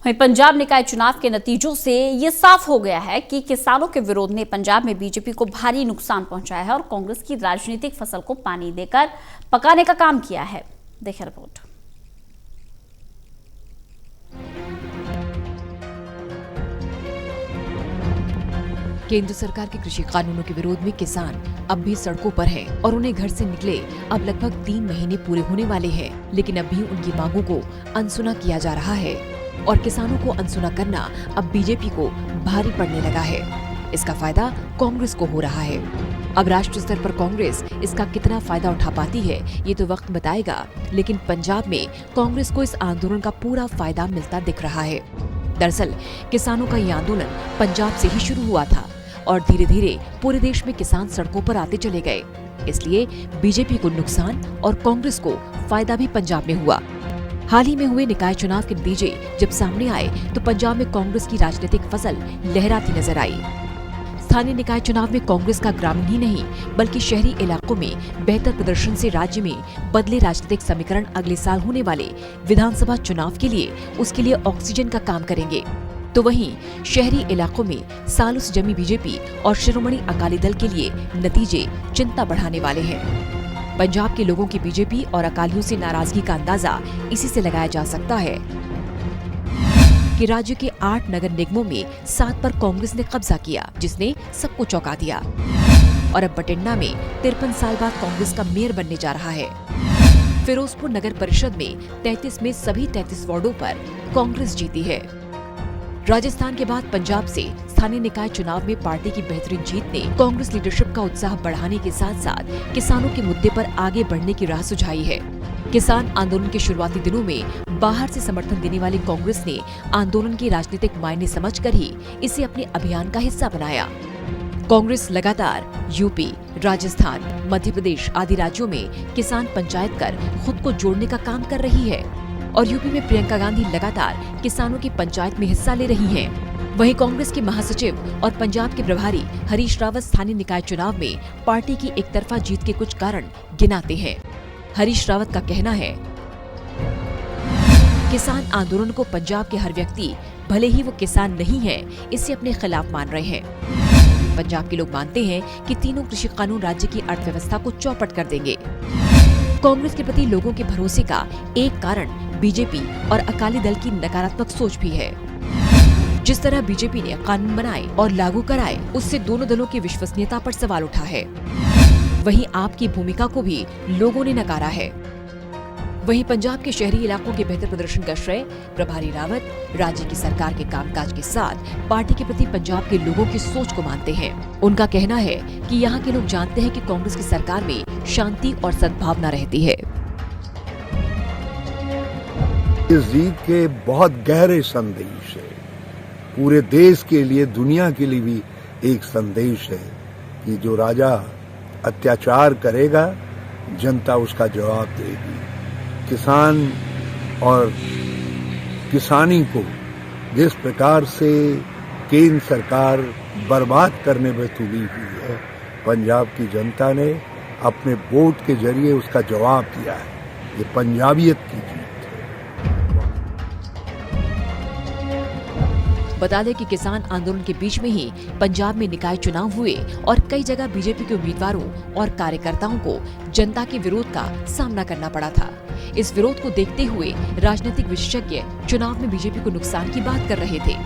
वहीं पंजाब निकाय चुनाव के नतीजों से ये साफ हो गया है कि किसानों के विरोध ने पंजाब में बीजेपी को भारी नुकसान पहुंचाया है और कांग्रेस की राजनीतिक फसल को पानी देकर पकाने का काम किया है। देखिए रिपोर्ट। केंद्र सरकार के कृषि कानूनों के विरोध में किसान अब भी सड़कों पर हैं और उन्हें घर से निकले अब लगभग 3 महीने पूरे होने वाले हैं, लेकिन अब भी उनकी मांगों को अनसुना किया जा रहा है और किसानों को अनसुना करना अब बीजेपी को भारी पड़ने लगा है। इसका फायदा कांग्रेस को हो रहा है। अब राष्ट्रीय स्तर पर कांग्रेस इसका कितना फायदा उठा पाती है ये तो वक्त बताएगा, लेकिन पंजाब में कांग्रेस को इस आंदोलन का पूरा फायदा मिलता दिख रहा है। दरअसल किसानों का ये आंदोलन पंजाब से ही शुरू हुआ था और धीरे धीरे पूरे देश में किसान सड़कों पर आते चले गए। इसलिए बीजेपी को नुकसान और कांग्रेस को फायदा भी पंजाब में हुआ। हाल ही में हुए निकाय चुनाव के नतीजे जब सामने आए तो पंजाब में कांग्रेस की राजनीतिक फसल लहराती नजर आई। स्थानीय निकाय चुनाव में कांग्रेस का ग्रामीण ही नहीं बल्कि शहरी इलाकों में बेहतर प्रदर्शन से राज्य में बदले राजनीतिक समीकरण अगले साल होने वाले विधानसभा चुनाव के लिए उसके लिए ऑक्सीजन का काम करेंगे। तो वहीं शहरी इलाकों में सालों से जमी बीजेपी और शिरोमणि अकाली दल के लिए नतीजे चिंता बढ़ाने वाले हैं। पंजाब के लोगों की बीजेपी और अकालियों से नाराजगी का अंदाजा इसी से लगाया जा सकता है कि राज्य के 8 नगर निगमों में 7 पर कांग्रेस ने कब्जा किया, जिसने सबको चौंका दिया और अब बठिंडा में 53 साल बाद कांग्रेस का मेयर बनने जा रहा है। फिरोजपुर नगर परिषद में 33 में सभी 33 वार्डों पर कांग्रेस जीती है। राजस्थान के बाद पंजाब से स्थानीय निकाय चुनाव में पार्टी की बेहतरीन जीत ने कांग्रेस लीडरशिप का उत्साह बढ़ाने के साथ साथ किसानों के मुद्दे पर आगे बढ़ने की राह सुझाई है। किसान आंदोलन के शुरुआती दिनों में बाहर से समर्थन देने वाली कांग्रेस ने आंदोलन के राजनीतिक मायने समझकर ही इसे अपने अभियान का हिस्सा बनाया। कांग्रेस लगातार यूपी, राजस्थान, मध्य प्रदेश आदि राज्यों में किसान पंचायत कर खुद को जोड़ने का काम कर रही है और यूपी में प्रियंका गांधी लगातार किसानों की पंचायत में हिस्सा ले रही हैं। वहीं कांग्रेस के महासचिव और पंजाब के प्रभारी हरीश रावत स्थानीय निकाय चुनाव में पार्टी की एक तरफा जीत के कुछ कारण गिनाते हैं। हरीश रावत का कहना है, किसान आंदोलन को पंजाब के हर व्यक्ति, भले ही वो किसान नहीं है, इससे अपने खिलाफ मान रहे हैं। पंजाब के लोग मानते हैं कि तीनों कृषि कानून राज्य की अर्थव्यवस्था को चौपट कर देंगे। कांग्रेस के प्रति लोगों के भरोसे का एक कारण बीजेपी और अकाली दल की नकारात्मक सोच भी है। जिस तरह बीजेपी ने कानून बनाए और लागू कराए, उससे दोनों दलों की विश्वसनीयता पर सवाल उठा है। वहीं आपकी भूमिका को भी लोगों ने नकारा है। वहीं पंजाब के शहरी इलाकों के बेहतर प्रदर्शन का श्रेय प्रभारी रावत राज्य की सरकार के कामकाज के साथ पार्टी के प्रति पंजाब के लोगों की सोच को मानते हैं। उनका कहना है कि यहाँ के लोग जानते हैं कि कांग्रेस की सरकार में शांति और सद्भावना रहती है। इस जीत के बहुत गहरे संदेश है, पूरे देश के लिए, दुनिया के लिए भी एक संदेश है कि जो राजा अत्याचार करेगा जनता उसका जवाब देगी। किसान और किसानी को जिस प्रकार से केंद्र सरकार बर्बाद करने में तुली हुई है, पंजाब की जनता ने अपने वोट के जरिए उसका जवाब दिया है। ये पंजाबियत की जीत है। बता दें कि किसान आंदोलन के बीच में ही पंजाब में निकाय चुनाव हुए और कई जगह बीजेपी के उम्मीदवारों और कार्यकर्ताओं को जनता के विरोध का सामना करना पड़ा था। इस विरोध को देखते हुए राजनीतिक विशेषज्ञ चुनाव में बीजेपी को नुकसान की बात कर रहे थे,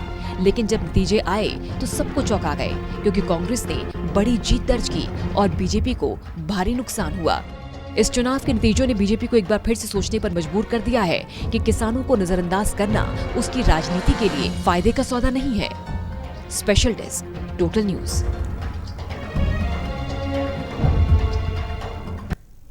लेकिन जब नतीजे आए तो सबको चौंका गए क्योंकि कांग्रेस ने बड़ी जीत दर्ज की और बीजेपी को भारी नुकसान हुआ। इस चुनाव के नतीजों ने बीजेपी को एक बार फिर से सोचने पर मजबूर कर दिया है कि किसानों को नजरअंदाज करना उसकी राजनीति के लिए फायदे का सौदा नहीं है। Special desk, total news.